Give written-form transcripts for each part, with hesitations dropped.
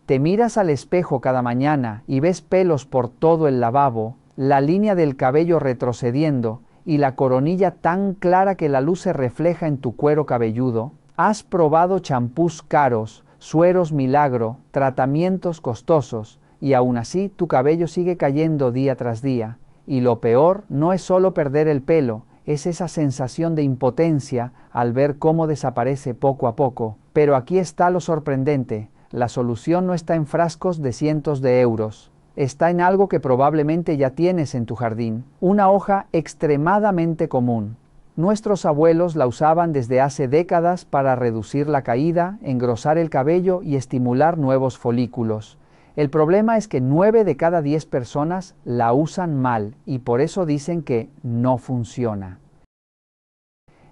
Te miras al espejo cada mañana y ves pelos por todo el lavabo, la línea del cabello retrocediendo y la coronilla tan clara que la luz se refleja en tu cuero cabelludo. Has probado champús caros, sueros milagro, tratamientos costosos, y aún así tu cabello sigue cayendo día tras día. Y lo peor no es solo perder el pelo, es esa sensación de impotencia al ver cómo desaparece poco a poco. Pero aquí está lo sorprendente. La solución no está en frascos de cientos de euros. Está en algo que probablemente ya tienes en tu jardín. Una hoja extremadamente común. Nuestros abuelos la usaban desde hace décadas para reducir la caída, engrosar el cabello y estimular nuevos folículos. El problema es que 9 de cada 10 personas la usan mal y por eso dicen que no funciona.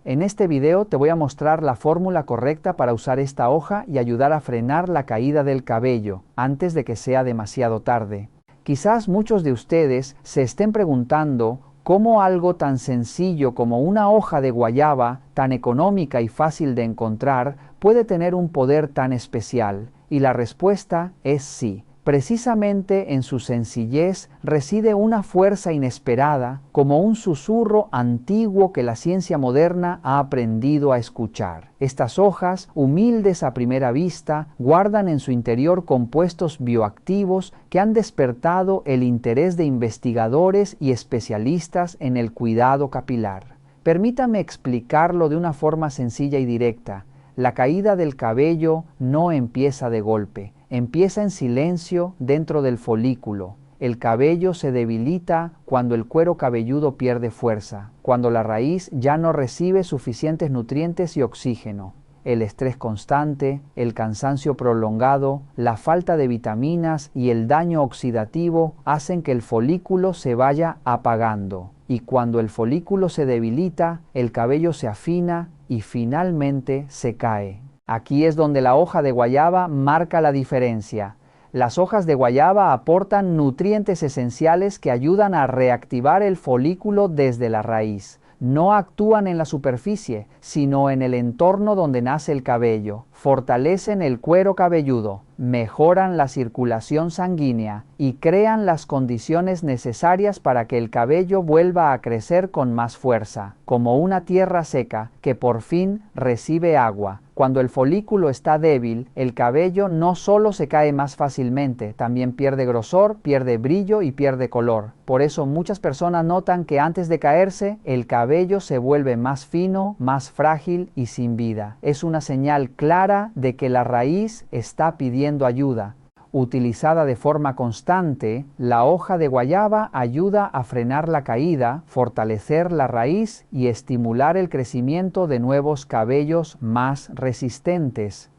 En este video te voy a mostrar la fórmula correcta para usar esta hoja y ayudar a frenar la caída del cabello antes de que sea demasiado tarde. Quizás muchos de ustedes se estén preguntando cómo algo tan sencillo como una hoja de guayaba, tan económica y fácil de encontrar, puede tener un poder tan especial. Y la respuesta es sí. Precisamente en su sencillez reside una fuerza inesperada, como un susurro antiguo que la ciencia moderna ha aprendido a escuchar. Estas hojas, humildes a primera vista, guardan en su interior compuestos bioactivos que han despertado el interés de investigadores y especialistas en el cuidado capilar. Permítame explicarlo de una forma sencilla y directa. La caída del cabello no empieza de golpe. Empieza en silencio dentro del folículo. El cabello se debilita cuando el cuero cabelludo pierde fuerza, cuando la raíz ya no recibe suficientes nutrientes y oxígeno. El estrés constante, el cansancio prolongado, la falta de vitaminas y el daño oxidativo hacen que el folículo se vaya apagando. Y cuando el folículo se debilita, el cabello se afina y finalmente se cae. Aquí es donde la hoja de guayaba marca la diferencia. Las hojas de guayaba aportan nutrientes esenciales que ayudan a reactivar el folículo desde la raíz. No actúan en la superficie, sino en el entorno donde nace el cabello. Fortalecen el cuero cabelludo, mejoran la circulación sanguínea y crean las condiciones necesarias para que el cabello vuelva a crecer con más fuerza, como una tierra seca que por fin recibe agua. Cuando el folículo está débil, el cabello no solo se cae más fácilmente, también pierde grosor, pierde brillo y pierde color. Por eso muchas personas notan que antes de caerse, el cabello se vuelve más fino, más frágil y sin vida. Es una señal clara de que la raíz está pidiendo ayuda. Utilizada de forma constante, la hoja de guayaba ayuda a frenar la caída, fortalecer la raíz y estimular el crecimiento de nuevos cabellos más resistentes.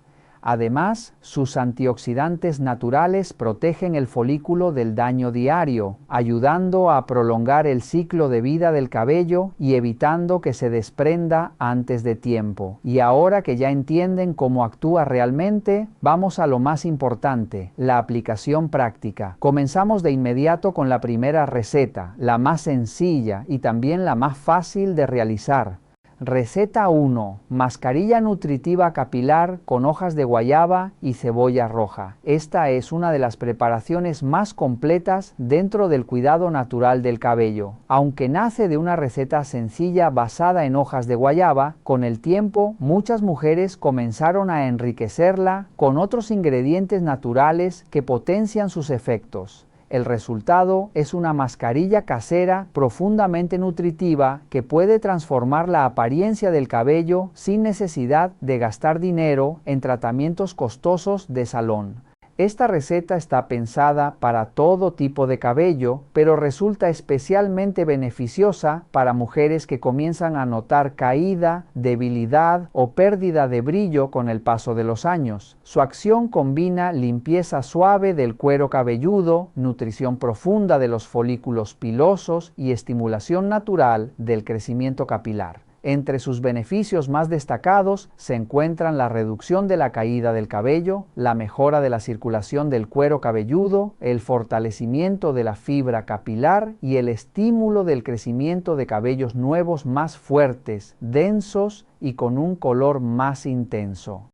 Además, sus antioxidantes naturales protegen el folículo del daño diario, ayudando a prolongar el ciclo de vida del cabello y evitando que se desprenda antes de tiempo. Y ahora que ya entienden cómo actúa realmente, vamos a lo más importante, la aplicación práctica. Comenzamos de inmediato con la primera receta, la más sencilla y también la más fácil de realizar. Receta 1. Mascarilla nutritiva capilar con hojas de guayaba y cebolla roja. Esta es una de las preparaciones más completas dentro del cuidado natural del cabello. Aunque nace de una receta sencilla basada en hojas de guayaba, con el tiempo muchas mujeres comenzaron a enriquecerla con otros ingredientes naturales que potencian sus efectos. El resultado es una mascarilla casera profundamente nutritiva que puede transformar la apariencia del cabello sin necesidad de gastar dinero en tratamientos costosos de salón. Esta receta está pensada para todo tipo de cabello, pero resulta especialmente beneficiosa para mujeres que comienzan a notar caída, debilidad o pérdida de brillo con el paso de los años. Su acción combina limpieza suave del cuero cabelludo, nutrición profunda de los folículos pilosos y estimulación natural del crecimiento capilar. Entre sus beneficios más destacados se encuentran la reducción de la caída del cabello, la mejora de la circulación del cuero cabelludo, el fortalecimiento de la fibra capilar y el estímulo del crecimiento de cabellos nuevos más fuertes, densos y con un color más intenso.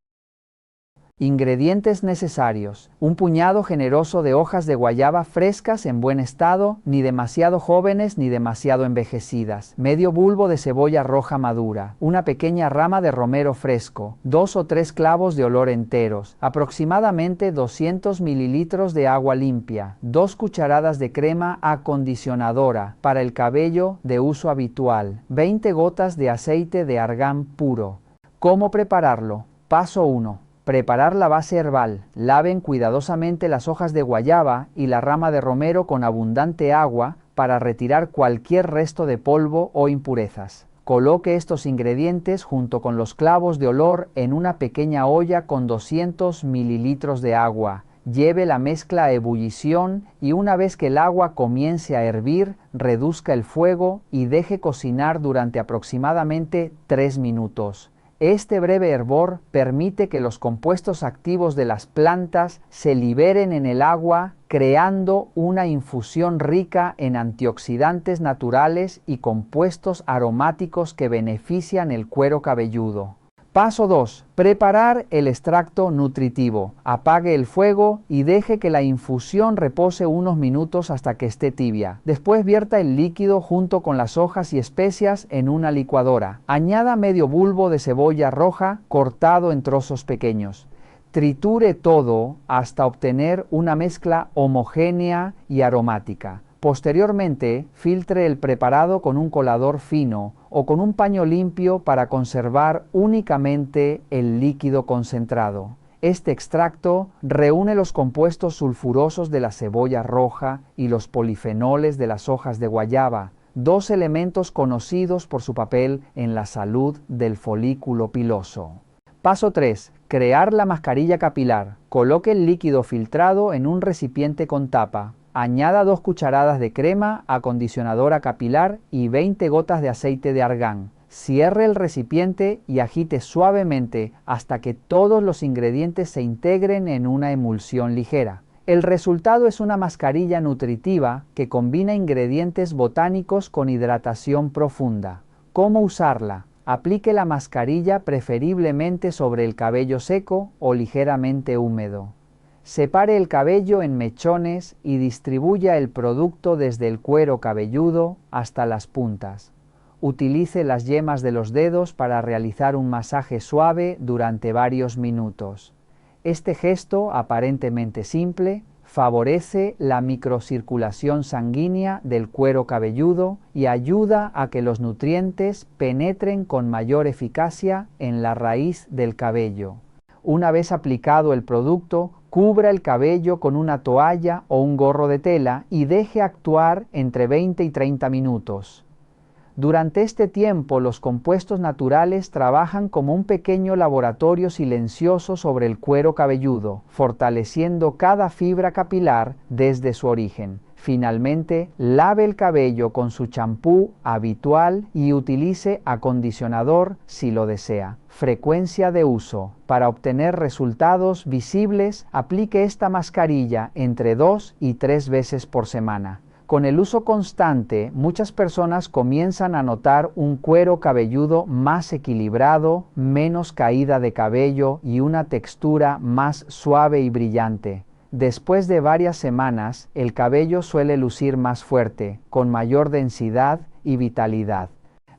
Ingredientes necesarios: un puñado generoso de hojas de guayaba frescas en buen estado, ni demasiado jóvenes ni demasiado envejecidas, medio bulbo de cebolla roja madura, una pequeña rama de romero fresco, 2 o 3 clavos de olor enteros, aproximadamente 200 mililitros de agua limpia, 2 cucharadas de crema acondicionadora para el cabello de uso habitual, 20 gotas de aceite de argán puro. ¿Cómo prepararlo? Paso 1. Preparar la base herbal. Laven cuidadosamente las hojas de guayaba y la rama de romero con abundante agua para retirar cualquier resto de polvo o impurezas. Coloque estos ingredientes junto con los clavos de olor en una pequeña olla con 200 mililitros de agua. Lleve la mezcla a ebullición y una vez que el agua comience a hervir, reduzca el fuego y deje cocinar durante aproximadamente 3 minutos. Este breve hervor permite que los compuestos activos de las plantas se liberen en el agua, creando una infusión rica en antioxidantes naturales y compuestos aromáticos que benefician el cuero cabelludo. Paso 2. Preparar el extracto nutritivo. Apague el fuego y deje que la infusión repose unos minutos hasta que esté tibia. Después vierta el líquido junto con las hojas y especias en una licuadora. Añada medio bulbo de cebolla roja cortado en trozos pequeños. Triture todo hasta obtener una mezcla homogénea y aromática. Posteriormente, filtre el preparado con un colador fino o con un paño limpio para conservar únicamente el líquido concentrado. Este extracto reúne los compuestos sulfurosos de la cebolla roja y los polifenoles de las hojas de guayaba, 2 elementos conocidos por su papel en la salud del folículo piloso. Paso 3. Crear la mascarilla capilar. Coloque el líquido filtrado en un recipiente con tapa. Añada 2 cucharadas de crema acondicionadora capilar y 20 gotas de aceite de argán. Cierre el recipiente y agite suavemente hasta que todos los ingredientes se integren en una emulsión ligera. El resultado es una mascarilla nutritiva que combina ingredientes botánicos con hidratación profunda. ¿Cómo usarla? Aplique la mascarilla preferiblemente sobre el cabello seco o ligeramente húmedo. Separe el cabello en mechones y distribuya el producto desde el cuero cabelludo hasta las puntas. Utilice las yemas de los dedos para realizar un masaje suave durante varios minutos. Este gesto, aparentemente simple, favorece la microcirculación sanguínea del cuero cabelludo y ayuda a que los nutrientes penetren con mayor eficacia en la raíz del cabello. Una vez aplicado el producto, cubra el cabello con una toalla o un gorro de tela y deje actuar entre 20 y 30 minutos. Durante este tiempo, los compuestos naturales trabajan como un pequeño laboratorio silencioso sobre el cuero cabelludo, fortaleciendo cada fibra capilar desde su origen. Finalmente, lave el cabello con su champú habitual y utilice acondicionador si lo desea. Frecuencia de uso. Para obtener resultados visibles, aplique esta mascarilla entre 2 y 3 veces por semana. Con el uso constante, muchas personas comienzan a notar un cuero cabelludo más equilibrado, menos caída de cabello y una textura más suave y brillante. Después de varias semanas, el cabello suele lucir más fuerte, con mayor densidad y vitalidad.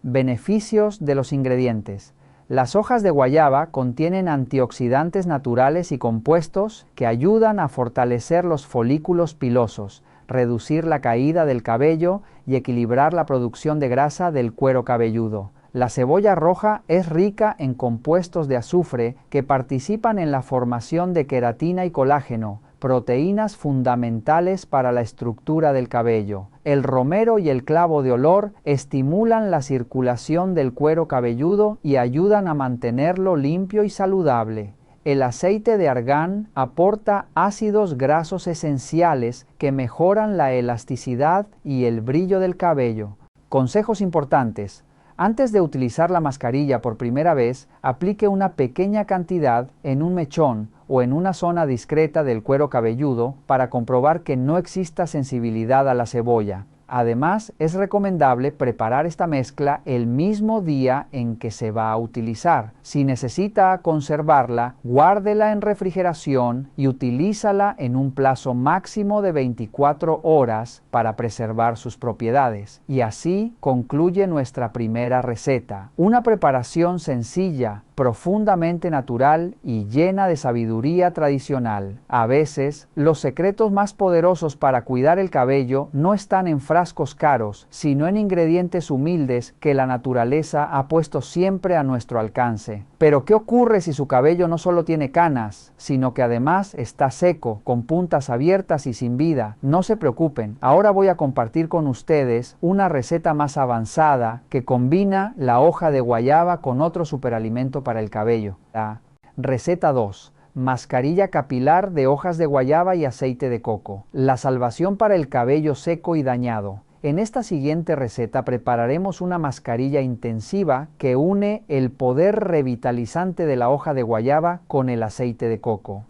Beneficios de los ingredientes. Las hojas de guayaba contienen antioxidantes naturales y compuestos que ayudan a fortalecer los folículos pilosos, reducir la caída del cabello y equilibrar la producción de grasa del cuero cabelludo. La cebolla roja es rica en compuestos de azufre que participan en la formación de queratina y colágeno, proteínas fundamentales para la estructura del cabello. El romero y el clavo de olor estimulan la circulación del cuero cabelludo y ayudan a mantenerlo limpio y saludable. El aceite de argán aporta ácidos grasos esenciales que mejoran la elasticidad y el brillo del cabello. Consejos importantes. Antes de utilizar la mascarilla por primera vez, aplique una pequeña cantidad en un mechón o en una zona discreta del cuero cabelludo para comprobar que no exista sensibilidad a la cebolla. Además, es recomendable preparar esta mezcla el mismo día en que se va a utilizar. Si necesita conservarla, guárdela en refrigeración y utilízala en un plazo máximo de 24 horas para preservar sus propiedades. Y así concluye nuestra primera receta. Una preparación sencilla, profundamente natural y llena de sabiduría tradicional. A veces, los secretos más poderosos para cuidar el cabello no están en frascos caros, sino en ingredientes humildes que la naturaleza ha puesto siempre a nuestro alcance. Pero ¿qué ocurre si su cabello no solo tiene canas, sino que además está seco, con puntas abiertas y sin vida? No se preocupen, ahora voy a compartir con ustedes una receta más avanzada que combina la hoja de guayaba con otro superalimento para el cabello. La receta 2. Mascarilla capilar de hojas de guayaba y aceite de coco. La salvación para el cabello seco y dañado. En esta siguiente receta prepararemos una mascarilla intensiva que une el poder revitalizante de la hoja de guayaba con el aceite de coco.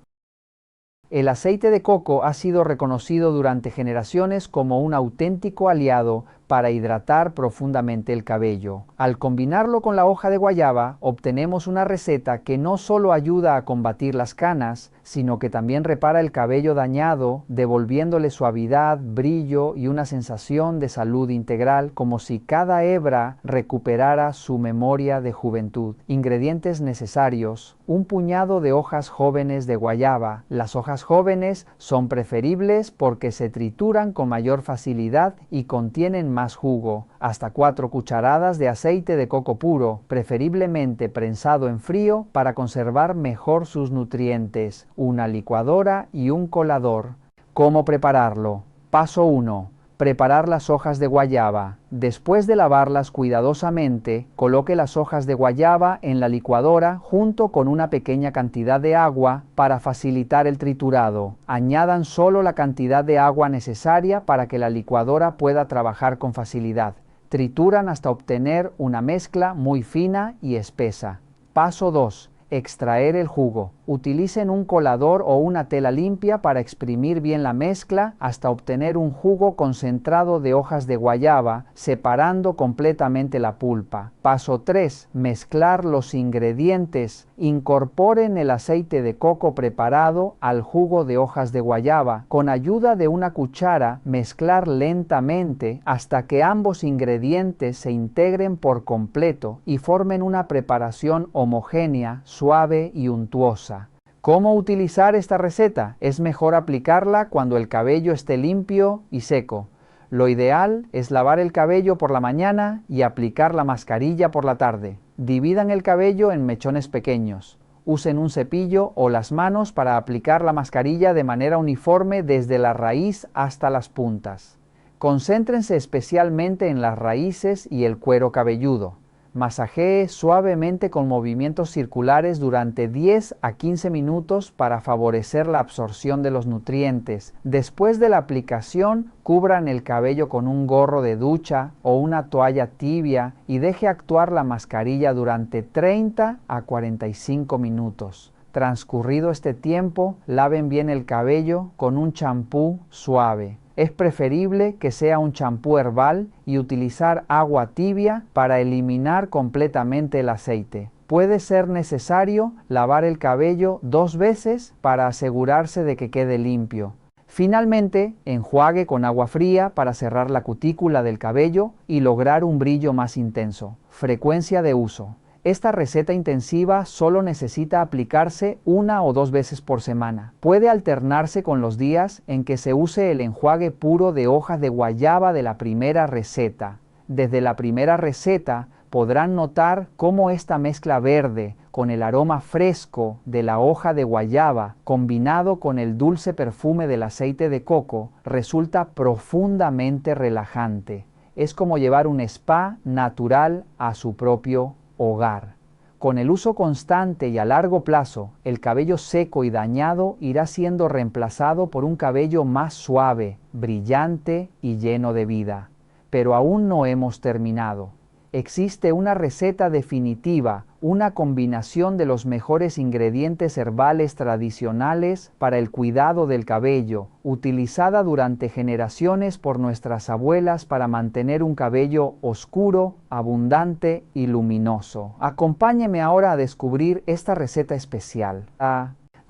El aceite de coco ha sido reconocido durante generaciones como un auténtico aliado para hidratar profundamente el cabello. Al combinarlo con la hoja de guayaba, obtenemos una receta que no solo ayuda a combatir las canas, sino que también repara el cabello dañado, devolviéndole suavidad, brillo y una sensación de salud integral, como si cada hebra recuperara su memoria de juventud. Ingredientes necesarios: un puñado de hojas jóvenes de guayaba. Las hojas jóvenes son preferibles porque se trituran con mayor facilidad y contienen más jugo. Hasta 4 cucharadas de aceite de coco puro, preferiblemente prensado en frío para conservar mejor sus nutrientes. Una licuadora y un colador. ¿Cómo prepararlo? Paso 1. Preparar las hojas de guayaba. Después de lavarlas cuidadosamente, coloque las hojas de guayaba en la licuadora junto con una pequeña cantidad de agua para facilitar el triturado. Añadan solo la cantidad de agua necesaria para que la licuadora pueda trabajar con facilidad. Trituran hasta obtener una mezcla muy fina y espesa. Paso 2. Extraer el jugo. Utilicen un colador o una tela limpia para exprimir bien la mezcla hasta obtener un jugo concentrado de hojas de guayaba, separando completamente la pulpa. Paso 3. Mezclar los ingredientes. Incorporen el aceite de coco preparado al jugo de hojas de guayaba. Con ayuda de una cuchara, mezclar lentamente hasta que ambos ingredientes se integren por completo y formen una preparación homogénea, suave y untuosa. ¿Cómo utilizar esta receta? Es mejor aplicarla cuando el cabello esté limpio y seco. Lo ideal es lavar el cabello por la mañana y aplicar la mascarilla por la tarde. Dividan el cabello en mechones pequeños. Usen un cepillo o las manos para aplicar la mascarilla de manera uniforme desde la raíz hasta las puntas. Concéntrense especialmente en las raíces y el cuero cabelludo. Masajee suavemente con movimientos circulares durante 10 a 15 minutos para favorecer la absorción de los nutrientes. Después de la aplicación, cubran el cabello con un gorro de ducha o una toalla tibia y deje actuar la mascarilla durante 30 a 45 minutos. Transcurrido este tiempo, laven bien el cabello con un champú suave. Es preferible que sea un champú herbal y utilizar agua tibia para eliminar completamente el aceite. Puede ser necesario lavar el cabello 2 veces para asegurarse de que quede limpio. Finalmente, enjuague con agua fría para cerrar la cutícula del cabello y lograr un brillo más intenso. Frecuencia de uso. Esta receta intensiva solo necesita aplicarse 1 o 2 veces por semana. Puede alternarse con los días en que se use el enjuague puro de hojas de guayaba de la primera receta. Desde la primera receta podrán notar cómo esta mezcla verde con el aroma fresco de la hoja de guayaba combinado con el dulce perfume del aceite de coco resulta profundamente relajante. Es como llevar un spa natural a su propio hogar. Con el uso constante y a largo plazo, el cabello seco y dañado irá siendo reemplazado por un cabello más suave, brillante y lleno de vida. Pero aún no hemos terminado. existe una receta definitiva, una combinación de los mejores ingredientes herbales tradicionales para el cuidado del cabello, utilizada durante generaciones por nuestras abuelas para mantener un cabello oscuro, abundante y luminoso. Acompáñeme ahora a descubrir esta receta especial.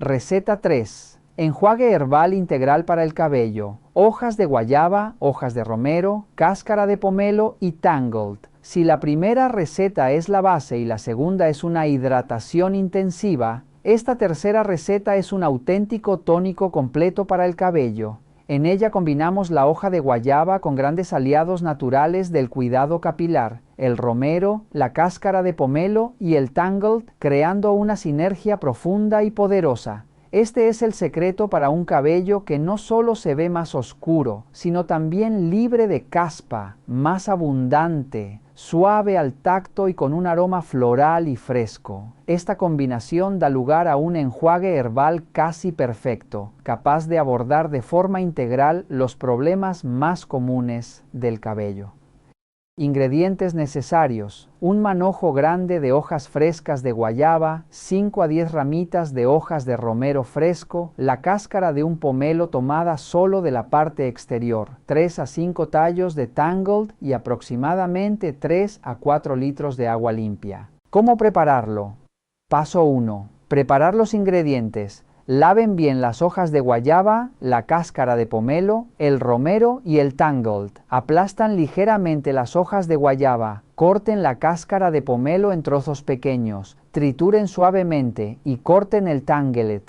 Receta 3. Enjuague herbal integral para el cabello. Hojas de guayaba, hojas de romero, cáscara de pomelo y tangled. Si la primera receta es la base y la segunda es una hidratación intensiva, esta tercera receta es un auténtico tónico completo para el cabello. En ella combinamos la hoja de guayaba con grandes aliados naturales del cuidado capilar, el romero, la cáscara de pomelo y el tangled, creando una sinergia profunda y poderosa. Este es el secreto para un cabello que no solo se ve más oscuro, sino también libre de caspa, más abundante, suave al tacto y con un aroma floral y fresco. Esta combinación da lugar a un enjuague herbal casi perfecto, capaz de abordar de forma integral los problemas más comunes del cabello. Ingredientes necesarios: un manojo grande de hojas frescas de guayaba, 5 a 10 ramitas de hojas de romero fresco, la cáscara de un pomelo tomada solo de la parte exterior, 3 a 5 tallos de tangled y aproximadamente 3 a 4 litros de agua limpia. ¿Cómo prepararlo? Paso 1. Preparar los ingredientes. Laven bien las hojas de guayaba, la cáscara de pomelo, el romero y el tangled. Aplastan ligeramente las hojas de guayaba. Corten la cáscara de pomelo en trozos pequeños. Trituren suavemente y corten el tangled.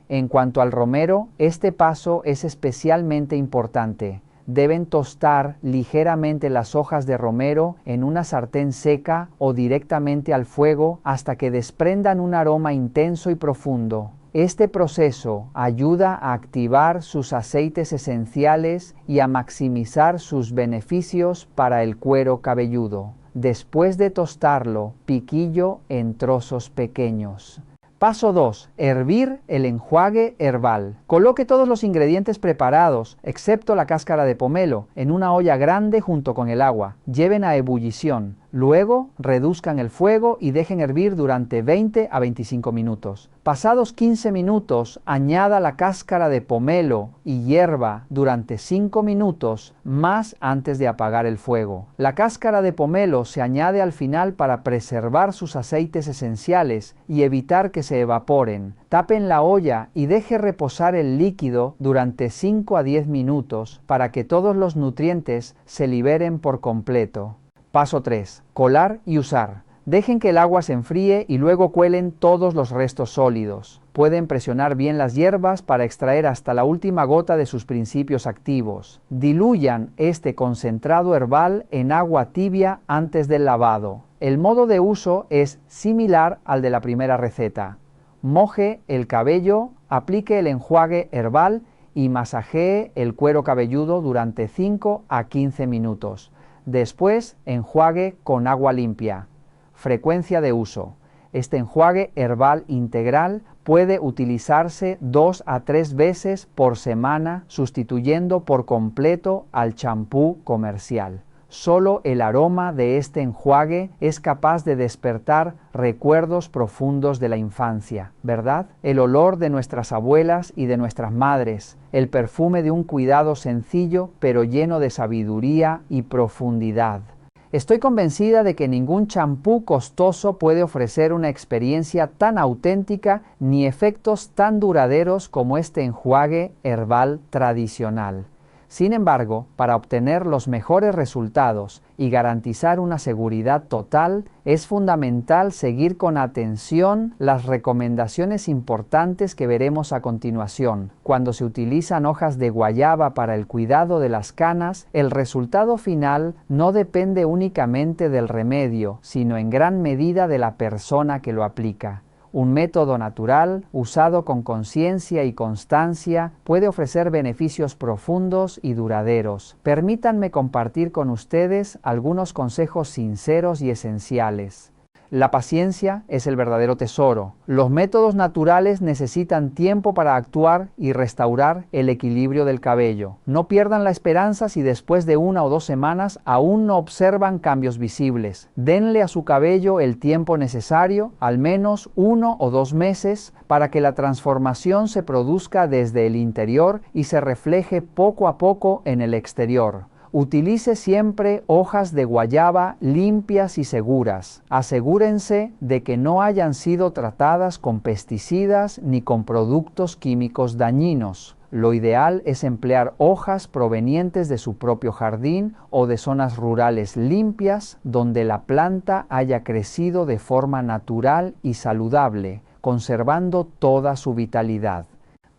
En cuanto al romero, este paso es especialmente importante. Deben tostar ligeramente las hojas de romero en una sartén seca o directamente al fuego hasta que desprendan un aroma intenso y profundo. Este proceso ayuda a activar sus aceites esenciales y a maximizar sus beneficios para el cuero cabelludo. Después de tostarlo, piquillo en trozos pequeños. Paso 2. Hervir el enjuague herbal. Coloque todos los ingredientes preparados, excepto la cáscara de pomelo, en una olla grande junto con el agua. Lleven a ebullición. Luego, reduzcan el fuego y dejen hervir durante 20 a 25 minutos. Pasados 15 minutos, añada la cáscara de pomelo y hierva durante 5 minutos más antes de apagar el fuego. La cáscara de pomelo se añade al final para preservar sus aceites esenciales y evitar que se evaporen. Tapen la olla y deje reposar el líquido durante 5 a 10 minutos para que todos los nutrientes se liberen por completo. Paso 3. Colar y usar. Dejen que el agua se enfríe y luego cuelen todos los restos sólidos. Pueden presionar bien las hierbas para extraer hasta la última gota de sus principios activos. Diluyan este concentrado herbal en agua tibia antes del lavado. El modo de uso es similar al de la primera receta. Moje el cabello, aplique el enjuague herbal y masajee el cuero cabelludo durante 5 a 15 minutos. Después, enjuague con agua limpia. Frecuencia de uso. Este enjuague herbal integral puede utilizarse 2 a 3 veces por semana, sustituyendo por completo al champú comercial. Solo el aroma de este enjuague es capaz de despertar recuerdos profundos de la infancia, ¿verdad? El olor de nuestras abuelas y de nuestras madres, el perfume de un cuidado sencillo pero lleno de sabiduría y profundidad. Estoy convencida de que ningún champú costoso puede ofrecer una experiencia tan auténtica ni efectos tan duraderos como este enjuague herbal tradicional. Sin embargo, para obtener los mejores resultados y garantizar una seguridad total, es fundamental seguir con atención las recomendaciones importantes que veremos a continuación. Cuando se utilizan hojas de guayaba para el cuidado de las canas, el resultado final no depende únicamente del remedio, sino en gran medida de la persona que lo aplica. Un método natural, usado con conciencia y constancia, puede ofrecer beneficios profundos y duraderos. Permítanme compartir con ustedes algunos consejos sinceros y esenciales. La paciencia es el verdadero tesoro. Los métodos naturales necesitan tiempo para actuar y restaurar el equilibrio del cabello. No pierdan la esperanza si después de 1 o 2 semanas aún no observan cambios visibles. Denle a su cabello el tiempo necesario, al menos 1 o 2 meses, para que la transformación se produzca desde el interior y se refleje poco a poco en el exterior. Utilice siempre hojas de guayaba limpias y seguras. Asegúrense de que no hayan sido tratadas con pesticidas ni con productos químicos dañinos. Lo ideal es emplear hojas provenientes de su propio jardín o de zonas rurales limpias donde la planta haya crecido de forma natural y saludable, conservando toda su vitalidad.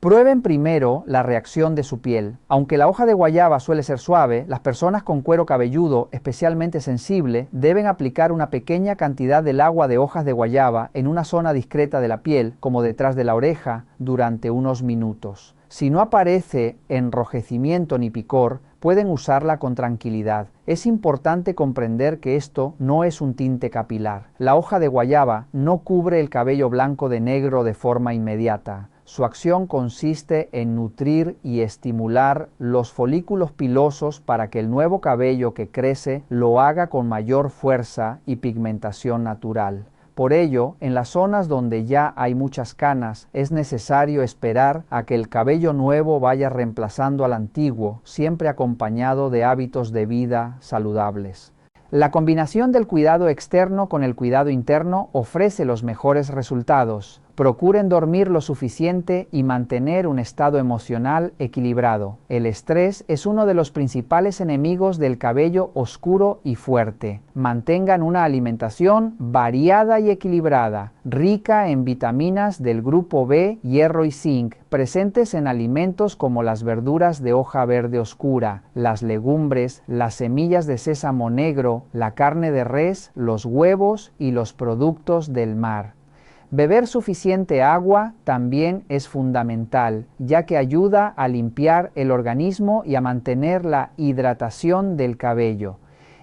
Prueben primero la reacción de su piel. Aunque la hoja de guayaba suele ser suave, las personas con cuero cabelludo especialmente sensible deben aplicar una pequeña cantidad del agua de hojas de guayaba en una zona discreta de la piel, como detrás de la oreja, durante unos minutos. Si no aparece enrojecimiento ni picor, pueden usarla con tranquilidad. Es importante comprender que esto no es un tinte capilar. La hoja de guayaba no cubre el cabello blanco de negro de forma inmediata. Su acción consiste en nutrir y estimular los folículos pilosos para que el nuevo cabello que crece lo haga con mayor fuerza y pigmentación natural. Por ello, en las zonas donde ya hay muchas canas, es necesario esperar a que el cabello nuevo vaya reemplazando al antiguo, siempre acompañado de hábitos de vida saludables. La combinación del cuidado externo con el cuidado interno ofrece los mejores resultados. Procuren dormir lo suficiente y mantener un estado emocional equilibrado. El estrés es uno de los principales enemigos del cabello oscuro y fuerte. Mantengan una alimentación variada y equilibrada, rica en vitaminas del grupo B, hierro y zinc, presentes en alimentos como las verduras de hoja verde oscura, las legumbres, las semillas de sésamo negro, la carne de res, los huevos y los productos del mar. Beber suficiente agua también es fundamental, ya que ayuda a limpiar el organismo y a mantener la hidratación del cabello.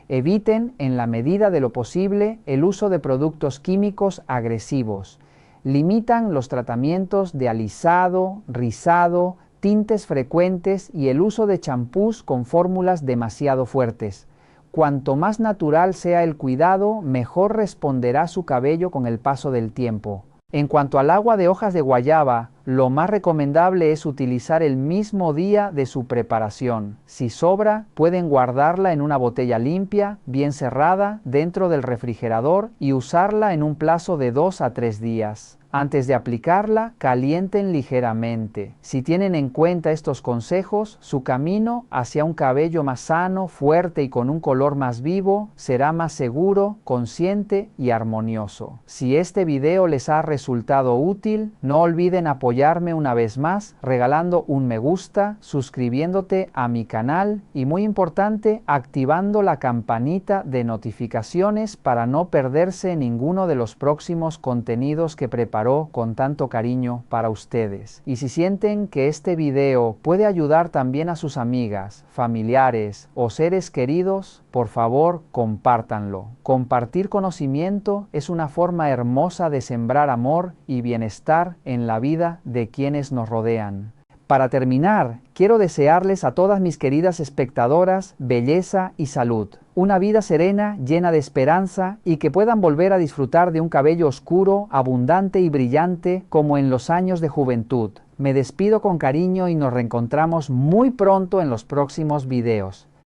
Eviten, en la medida de lo posible, el uso de productos químicos agresivos. Limitan los tratamientos de alisado, rizado, tintes frecuentes y el uso de champús con fórmulas demasiado fuertes. Cuanto más natural sea el cuidado, mejor responderá su cabello con el paso del tiempo. En cuanto al agua de hojas de guayaba, lo más recomendable es utilizar el mismo día de su preparación. Si sobra, pueden guardarla en una botella limpia, bien cerrada, dentro del refrigerador y usarla en un plazo de 2 a 3 días. Antes de aplicarla, calienten ligeramente. Si tienen en cuenta estos consejos, su camino hacia un cabello más sano, fuerte y con un color más vivo será más seguro, consciente y armonioso. Si este video les ha resultado útil, no olviden apoyarme una vez más regalando un me gusta, suscribiéndote a mi canal y, muy importante, activando la campanita de notificaciones para no perderse ninguno de los próximos contenidos que prepararé con tanto cariño para ustedes. Y si sienten que este video puede ayudar también a sus amigas, familiares o seres queridos, por favor, compártanlo. Compartir conocimiento es una forma hermosa de sembrar amor y bienestar en la vida de quienes nos rodean. Para terminar, quiero desearles a todas mis queridas espectadoras belleza y salud. Una vida serena, llena de esperanza y que puedan volver a disfrutar de un cabello oscuro, abundante y brillante como en los años de juventud. Me despido con cariño y nos reencontramos muy pronto en los próximos videos.